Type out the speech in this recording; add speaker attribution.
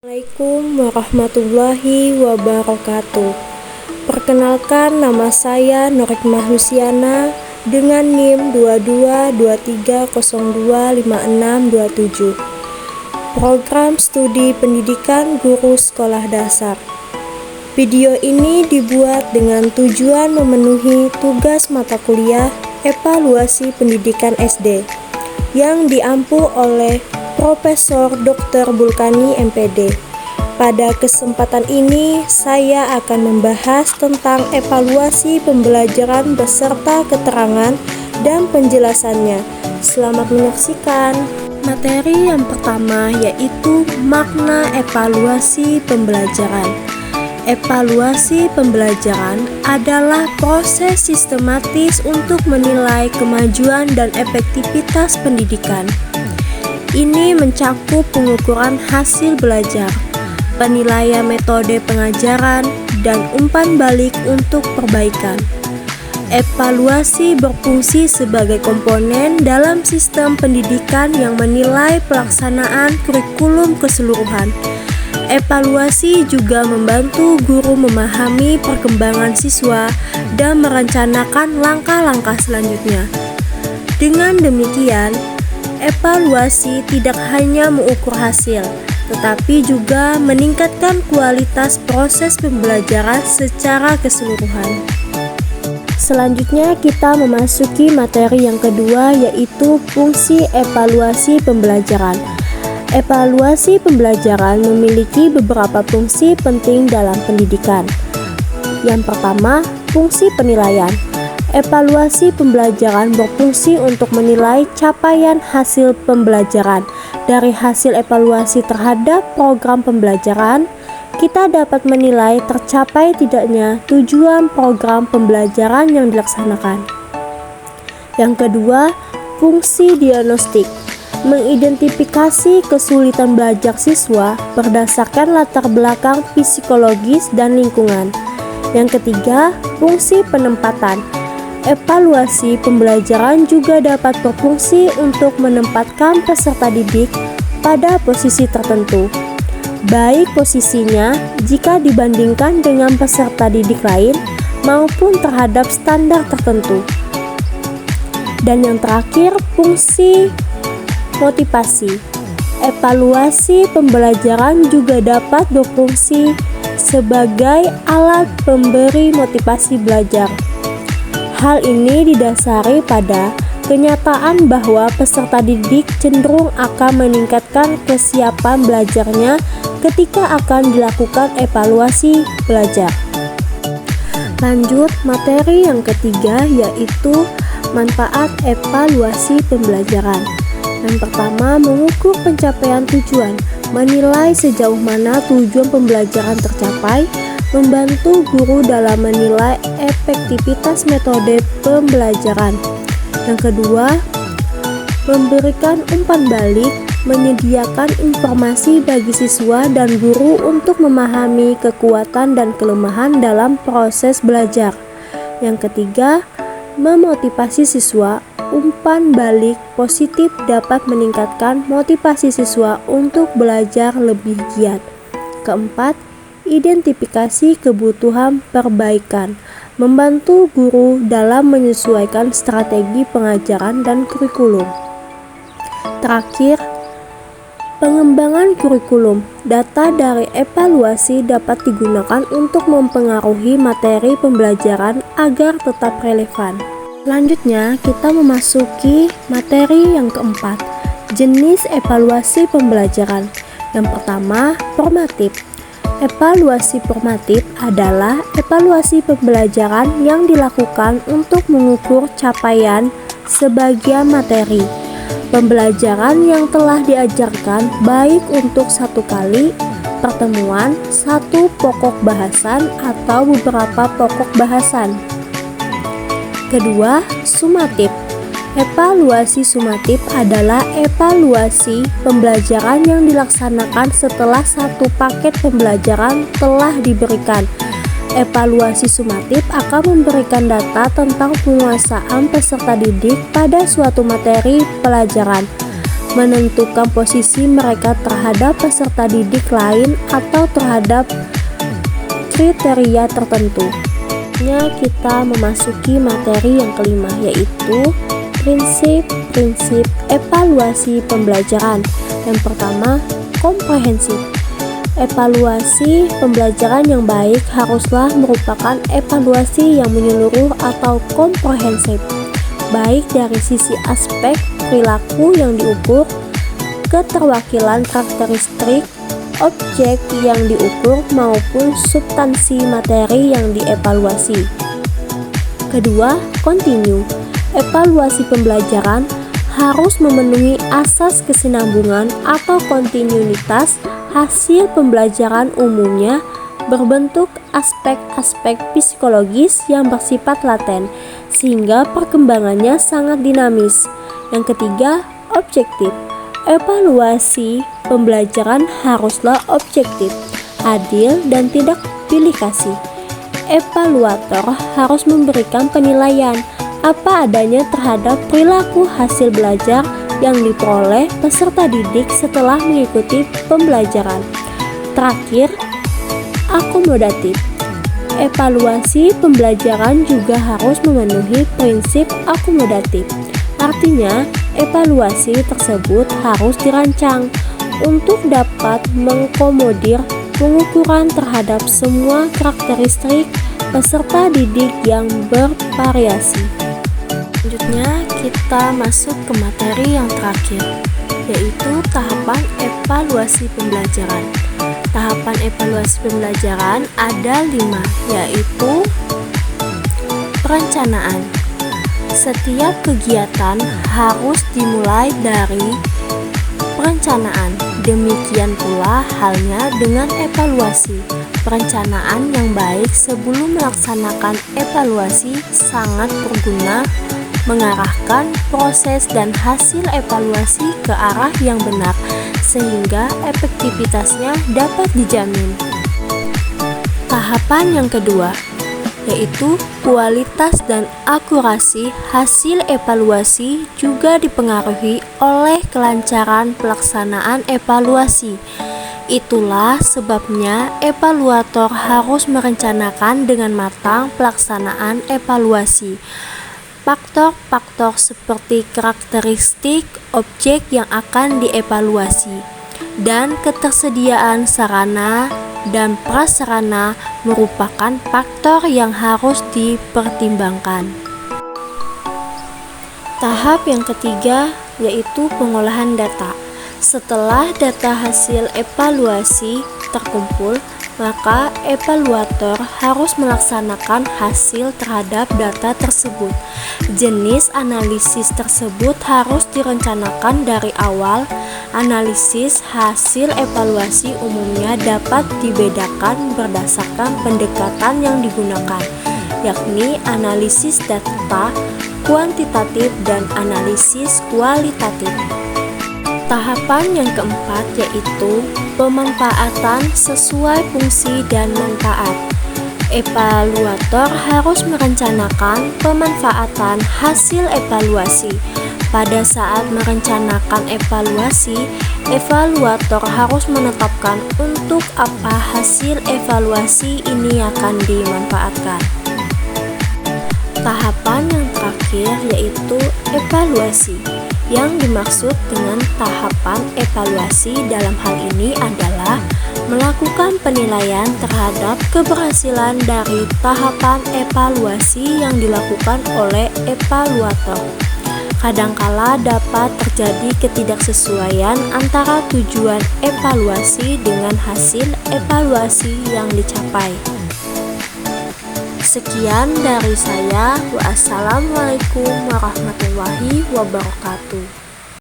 Speaker 1: Assalamualaikum warahmatullahi wabarakatuh. Perkenalkan, nama saya Norikmah Luciana dengan NIM 2223025627. Program Studi Pendidikan Guru Sekolah Dasar. Video ini dibuat dengan tujuan memenuhi tugas mata kuliah Evaluasi Pendidikan SD yang diampu oleh Profesor Dr. Bulkani MPD. Pada kesempatan ini, saya akan membahas tentang evaluasi pembelajaran beserta keterangan dan penjelasannya. Selamat menyaksikan. Materi yang pertama yaitu makna evaluasi pembelajaran. Evaluasi pembelajaran adalah proses sistematis untuk menilai kemajuan dan efektivitas pendidikan. Ini mencakup pengukuran hasil belajar, penilaian metode pengajaran, dan umpan balik untuk perbaikan. Evaluasi berfungsi sebagai komponen dalam sistem pendidikan yang menilai pelaksanaan kurikulum keseluruhan. Evaluasi juga membantu guru memahami perkembangan siswa dan merencanakan langkah-langkah selanjutnya. Dengan demikian, evaluasi tidak hanya mengukur hasil, tetapi juga meningkatkan kualitas proses pembelajaran secara keseluruhan. Selanjutnya kita memasuki materi yang kedua yaitu fungsi evaluasi pembelajaran. Evaluasi pembelajaran memiliki beberapa fungsi penting dalam pendidikan. Yang pertama, fungsi penilaian. Evaluasi pembelajaran berfungsi untuk menilai capaian hasil pembelajaran. Dari hasil evaluasi terhadap program pembelajaran, kita dapat menilai tercapai tidaknya tujuan program pembelajaran yang dilaksanakan. Yang kedua, fungsi diagnostik. Mengidentifikasi kesulitan belajar siswa berdasarkan latar belakang psikologis dan lingkungan. Yang ketiga, fungsi penempatan. Evaluasi pembelajaran juga dapat berfungsi untuk menempatkan peserta didik pada posisi tertentu, baik posisinya jika dibandingkan dengan peserta didik lain maupun terhadap standar tertentu. Dan yang terakhir, fungsi motivasi. Evaluasi pembelajaran juga dapat berfungsi sebagai alat pemberi motivasi belajar. Hal ini didasari pada kenyataan bahwa peserta didik cenderung akan meningkatkan kesiapan belajarnya ketika akan dilakukan evaluasi belajar. Lanjut, materi yang ketiga yaitu manfaat evaluasi pembelajaran. Yang pertama, mengukur pencapaian tujuan, menilai sejauh mana tujuan pembelajaran tercapai, membantu guru dalam menilai efektivitas metode pembelajaran. Yang kedua, memberikan umpan balik, menyediakan informasi bagi siswa dan guru untuk memahami kekuatan dan kelemahan dalam proses belajar. Yang ketiga, memotivasi siswa. Umpan balik positif dapat meningkatkan motivasi siswa untuk belajar lebih giat. Keempat, identifikasi kebutuhan perbaikan, membantu guru dalam menyesuaikan strategi pengajaran dan kurikulum. Terakhir, pengembangan kurikulum. Data dari evaluasi dapat digunakan untuk mempengaruhi materi pembelajaran agar tetap relevan. Selanjutnya, kita memasuki materi yang keempat, jenis evaluasi pembelajaran. Yang pertama, formatif. Evaluasi formatif adalah evaluasi pembelajaran yang dilakukan untuk mengukur capaian sebagian materi pembelajaran yang telah diajarkan, baik untuk satu kali pertemuan, satu pokok bahasan, atau beberapa pokok bahasan. Kedua, sumatif. Evaluasi sumatif adalah evaluasi pembelajaran yang dilaksanakan setelah satu paket pembelajaran telah diberikan. Evaluasi sumatif akan memberikan data tentang penguasaan peserta didik pada suatu materi pelajaran. menentukan posisi mereka terhadap peserta didik lain atau terhadap kriteria tertentu. Kita memasuki materi yang kelima, yaitu prinsip-prinsip evaluasi pembelajaran. Yang pertama, komprehensif. Evaluasi pembelajaran yang baik haruslah merupakan evaluasi yang menyeluruh atau komprehensif, baik dari sisi aspek perilaku yang diukur, keterwakilan karakteristik objek yang diukur, maupun substansi materi yang dievaluasi. Kedua, kontinu. Evaluasi pembelajaran harus memenuhi asas kesinambungan atau kontinuitas hasil pembelajaran, umumnya berbentuk aspek-aspek psikologis yang bersifat laten, sehingga perkembangannya sangat dinamis. Yang ketiga, objektif. Evaluasi pembelajaran haruslah objektif, adil, dan tidak pilih kasih. Evaluator harus memberikan penilaian apa adanya terhadap perilaku hasil belajar yang diperoleh peserta didik setelah mengikuti pembelajaran. Terakhir, akomodatif. Evaluasi pembelajaran juga harus memenuhi prinsip akomodatif. Artinya, evaluasi tersebut harus dirancang untuk dapat mengakomodir pengukuran terhadap semua karakteristik peserta didik yang bervariasi. Selanjutnya, kita masuk ke materi yang terakhir, yaitu tahapan evaluasi pembelajaran. Tahapan evaluasi pembelajaran ada 5, yaitu perencanaan. Setiap kegiatan harus dimulai dari perencanaan. Demikian pula halnya dengan evaluasi. Perencanaan yang baik sebelum melaksanakan evaluasi sangat berguna, mengarahkan proses dan hasil evaluasi ke arah yang benar, sehingga efektivitasnya dapat dijamin. Tahapan yang kedua, yaitu kualitas dan akurasi hasil evaluasi juga dipengaruhi oleh kelancaran pelaksanaan evaluasi. Itulah sebabnya evaluator harus merencanakan dengan matang pelaksanaan evaluasi. Faktor-faktor seperti karakteristik objek yang akan dievaluasi dan ketersediaan sarana dan prasarana merupakan faktor yang harus dipertimbangkan. Tahap yang ketiga yaitu pengolahan data. Setelah data hasil evaluasi terkumpul, maka evaluator harus melaksanakan hasil terhadap data tersebut. Jenis analisis tersebut harus direncanakan dari awal. Analisis hasil evaluasi umumnya dapat dibedakan berdasarkan pendekatan yang digunakan, yakni analisis data kuantitatif dan analisis kualitatif. Tahapan yang keempat yaitu pemanfaatan sesuai fungsi dan manfaat. Evaluator harus merencanakan pemanfaatan hasil evaluasi. Pada saat merencanakan evaluasi, evaluator harus menetapkan untuk apa hasil evaluasi ini akan dimanfaatkan. Tahapan yang terakhir yaitu evaluasi. Yang dimaksud dengan tahapan evaluasi dalam hal ini adalah melakukan penilaian terhadap keberhasilan dari tahapan evaluasi yang dilakukan oleh evaluator. Kadangkala dapat terjadi ketidaksesuaian antara tujuan evaluasi dengan hasil evaluasi yang dicapai. Sekian dari saya. Wassalamualaikum warahmatullahi wabarakatuh.